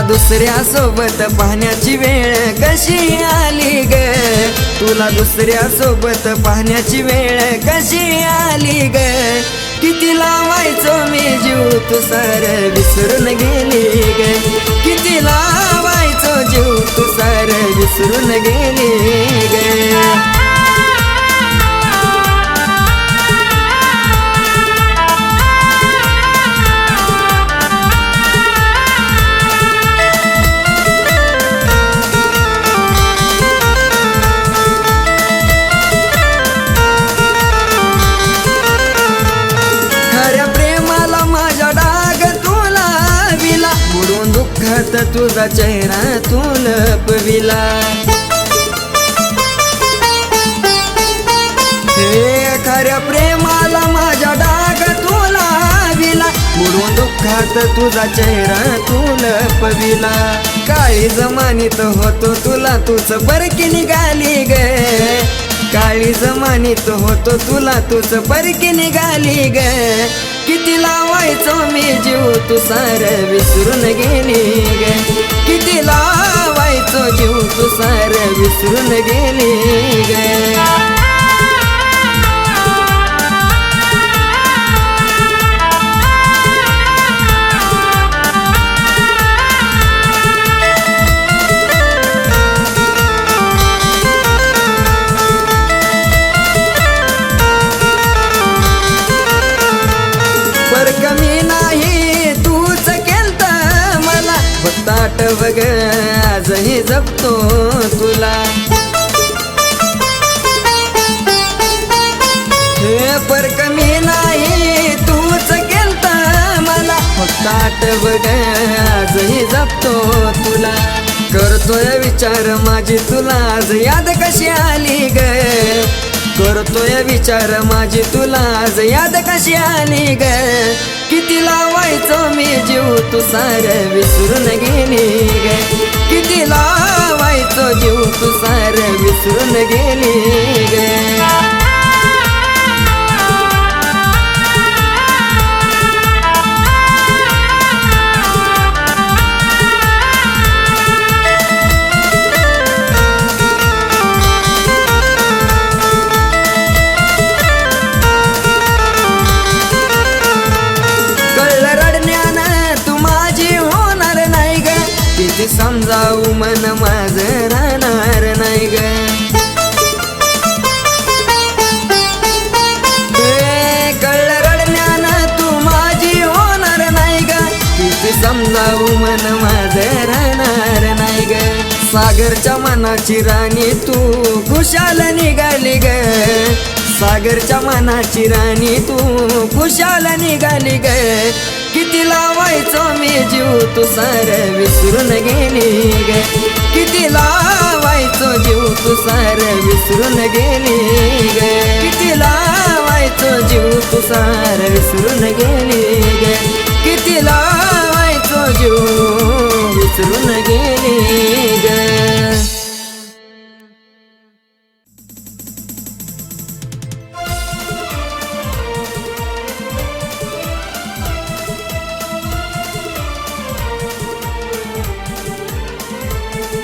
दुसऱ्या सोबत पाहण्याची वेळ कशी आली ग, तुला दुसऱ्या सोबत पाहण्याची वेळ कशी आली ग. किती लावायचो मी जीव तू सार विसरून गेली ग, किती लावायचो जीव तू सार विसरून गेली ग. दुःखात तुझा चेहरा तू लपविला, हे खऱ्या प्रेमाला माझ्या डाग तुला विला, बुडून दुःखात तुझा चेहरा तू लपविला. काळी जमानीत होतो तुला तूच परकी निघाली ग, काळी जमानीत होतो तुला तूच परकी निघाली ग. किती लावायचो मी जीव तू सार विसरून गेली ग, किती लावायचो जीव तू सार विसरून गेली ग. कमी नाही तूच केलत मला, फक्त आठव ग आजही जपतो तुला. हे पर कमी नाही तूच केलत मला, फक्त आठव ग आजही जपतो तुला. करतोय विचार माझी तुला आज याद कशी आली ग, करतोय विचार माझी तुला आज याद कशी आली ग. किती लावायचो मी जीव तू सार विसरून गेली ग, किती लावायचो जीव तू सार विसरून गेली ग. किती समजावू मन माझं राहणार नाही ग, कळलं रडण्यानं तू माझी होणार नाही ग. किती समजावू मन माझं राहणार नाही ग. सागरच्या मनाची राणी तू खुशाल निघाली ग, सागरच्या मनाची राणी तू खुशाल निघाली ग. किती लावायचो मी जीव तू सार विसरून गेली ग, किती लावायचो जीव तू सार विसरून गेली ग, किती लावायचो जीव तू सार विसरून गेली ग, किती लावायचो जीव